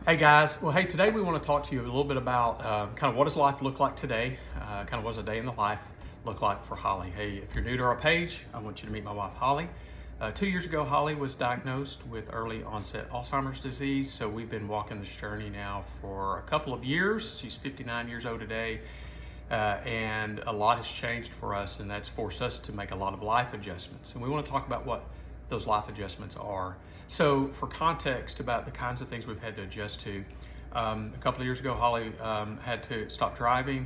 Hey guys, well hey, today we want to talk to you a little bit about kind of what does life look like today, kind of what does a day in the life look like for Holly. Hey, if you're new to our page, I want you to meet my wife Holly. 2 years ago, Holly was diagnosed with early onset Alzheimer's disease, so we've been walking this journey now for a couple of years. She's 59 years old today, and a lot has changed for us, and that's forced us to make a lot of life adjustments. And we want to talk about what those life adjustments are. So for context about the kinds of things we've had to adjust to, a couple of years ago, Holly had to stop driving.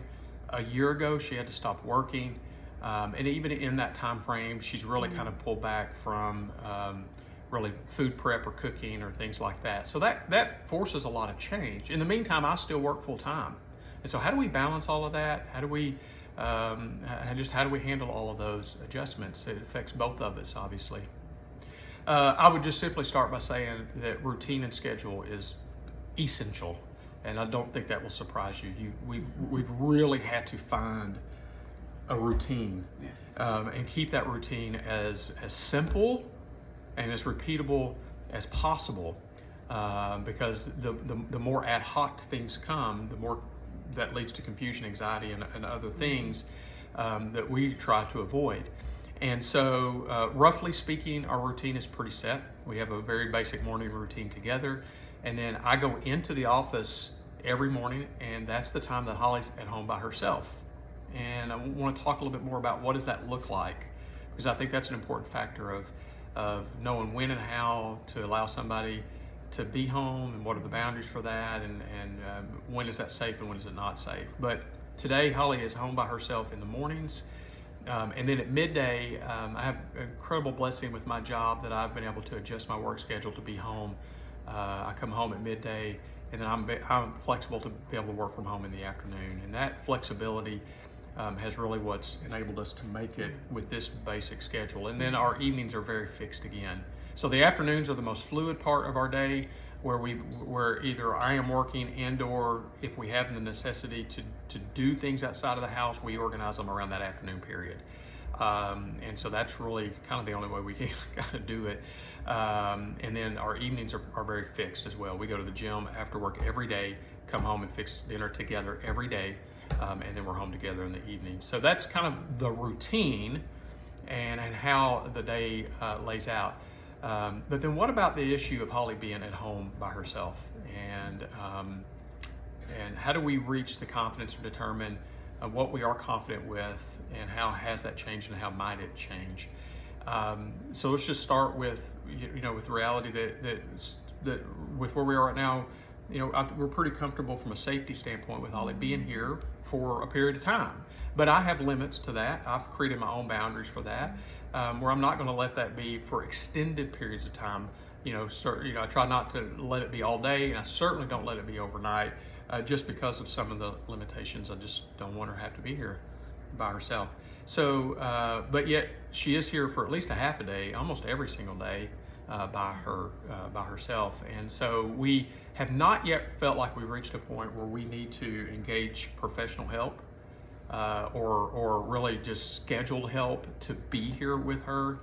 A year ago, she had to stop working. And even in that time frame, she's really kind of pulled back from really food prep or cooking or things like that. So that forces a lot of change. In the meantime, I still work full time. And so how do we balance all of that? How do we handle all of those adjustments? It affects both of us, obviously. I would just simply start by saying that routine and schedule is essential, and I don't think that will surprise you. We've really had to find a routine, Yes. And keep that routine as simple and as repeatable as possible, because the more ad hoc things come, the more that leads to confusion, anxiety, and other things that we try to avoid. And so, roughly speaking, our routine is pretty set. We have a very basic morning routine together. And then I go into the office every morning, and that's the time that Holly's at home by herself. And I want to talk a little bit more about what does that look like, because I think that's an important factor of knowing when and how to allow somebody to be home, and what are the boundaries for that, and when is that safe and when is it not safe. But today, Holly is home by herself in the mornings. And then at midday, I have an incredible blessing with my job that I've been able to adjust my work schedule to be home. I come home at midday, and then I'm flexible to be able to work from home in the afternoon. And that flexibility has really what's enabled us to make it with this basic schedule. And then our evenings are very fixed again. So the afternoons are the most fluid part of our day, where either I am working and/or if we have the necessity to do things outside of the house, we organize them around that afternoon period. And so that's really kind of the only way we can kind of do it. And then our evenings are very fixed as well. We go to the gym after work every day, come home and fix dinner together every day, and then we're home together in the evening. So that's kind of the routine and how the day lays out. But then what about the issue of Holly being at home by herself? And how do we reach the confidence to determine what we are confident with, and how has that changed, and how might it change? So let's just start with with the reality that with where we are right now, we're pretty comfortable from a safety standpoint with Holly being here for a period of time. But I have limits to that. I've created my own boundaries for that, where I'm not going to let that be for extended periods of time. I try not to let it be all day, and I certainly don't let it be overnight, just because of some of the limitations. I just don't want her to have to be here by herself. So, but yet she is here for at least a half a day, almost every single day, by herself. And so we have not yet felt like we've reached a point where we need to engage professional help, or really just scheduled help to be here with her.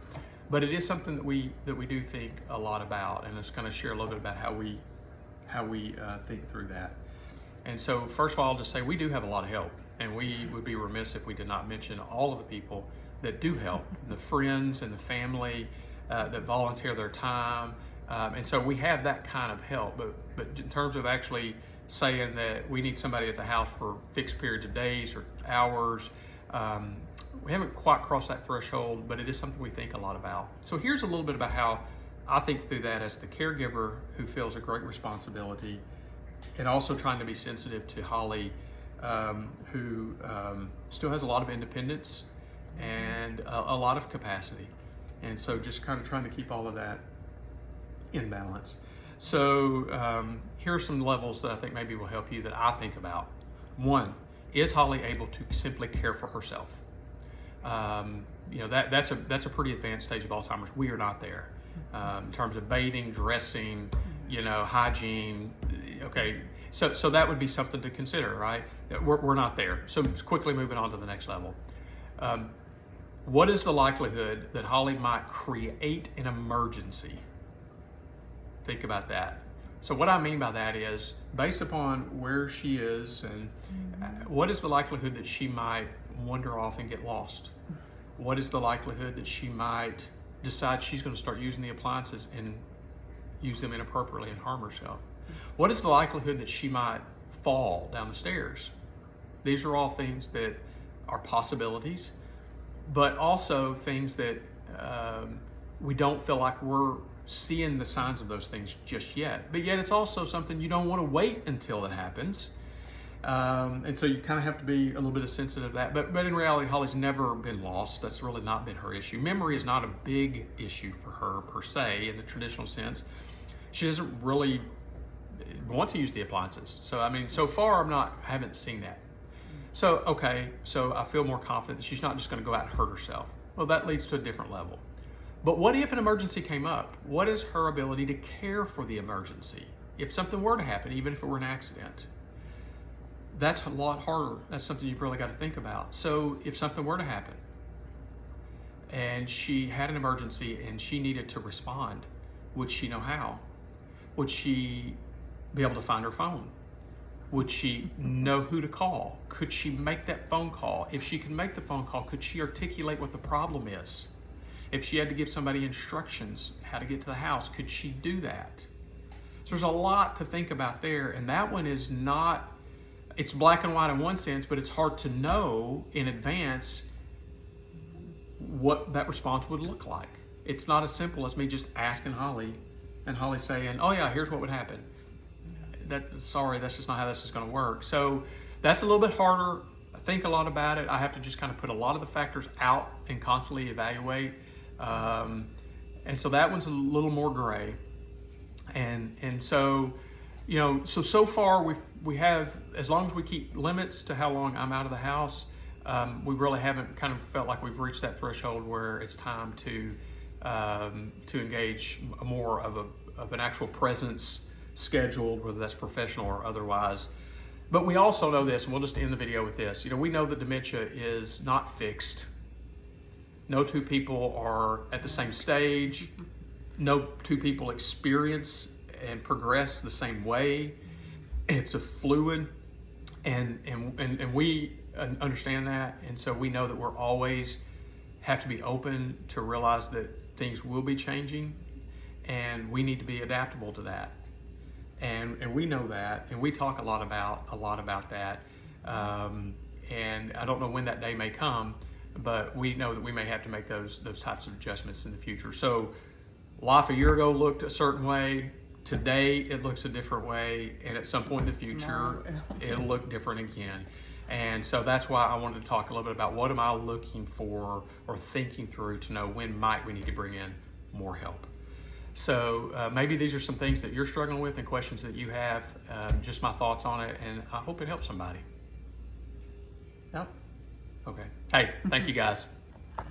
But it is something that we do think a lot about, and I'm just going to share a little bit about how we think through that. And so first of all, I'll just say we do have a lot of help, and we would be remiss if we did not mention all of the people that do help, the friends and the family that volunteer their time. And so we have that kind of help, but in terms of actually saying that we need somebody at the house for fixed periods of days or hours, we haven't quite crossed that threshold, but it is something we think a lot about. So here's a little bit about how I think through that as the caregiver who feels a great responsibility, and also trying to be sensitive to Holly, who still has a lot of independence and a lot of capacity. And so just kind of trying to keep all of that in balance. So here are some levels that I think maybe will help you that I think about. One, is Holly able to simply care for herself? That's a pretty advanced stage of Alzheimer's. We are not there in terms of bathing, dressing, hygiene. Okay, so that would be something to consider, right? We're not there. So quickly moving on to the next level. What is the likelihood that Holly might create an emergency? Think about that. So what I mean by that is, based upon where she is and what is the likelihood that she might wander off and get lost? What is the likelihood that she might decide she's going to start using the appliances and use them inappropriately and harm herself? What is the likelihood that she might fall down the stairs? These are all things that are possibilities, but also things that we don't feel like we're seeing the signs of those things just yet. But yet it's also something you don't want to wait until it happens. And so you kind of have to be a little bit sensitive to that. But in reality, Holly's never been lost. That's really not been her issue. Memory is not a big issue for her per se in the traditional sense. She doesn't really want to use the appliances. So I mean, so far I haven't seen that. So okay, so I feel more confident that she's not just going to go out and hurt herself. Well, that leads to a different level. But what if an emergency came up? What is her ability to care for the emergency? If something were to happen, even if it were an accident, that's a lot harder. That's something you've really got to think about. So if something were to happen and she had an emergency and she needed to respond, would she know how? Would she be able to find her phone? Would she know who to call? Could she make that phone call? If she could make the phone call, could she articulate what the problem is? If she had to give somebody instructions how to get to the house, could she do that? So there's a lot to think about there, and that one is not, it's black and white in one sense, but it's hard to know in advance what that response would look like. It's not as simple as me just asking Holly and Holly saying, oh yeah, here's what would happen. Sorry, that's just not how this is going to work. So that's a little bit harder. I think a lot about it. I have to just kind of put a lot of the factors out and constantly evaluate. And so that one's a little more gray. And so, you know, so far we have, as long as we keep limits to how long I'm out of the house, we really haven't kind of felt like we've reached that threshold where it's time to engage more of an actual presence scheduled, whether that's professional or otherwise. But we also know this, and we'll just end the video with this. You know, we know that dementia is not fixed. No two people are at the same stage. No two people experience and progress the same way. It's a fluid, and we understand that, and so we know that we're always have to be open to realize that things will be changing, and we need to be adaptable to that. And we know that, and we talk a lot about that. And I don't know when that day may come, but we know that we may have to make those types of adjustments in the future. So life a year ago looked a certain way. Today it looks a different way, and at some point in the future it'll look different again. And so that's why I wanted to talk a little bit about what am I looking for or thinking through to know when might we need to bring in more help. So maybe these are some things that you're struggling with and questions that you have, just my thoughts on it, and I hope it helps somebody. Yep. Okay. Hey, thank you guys.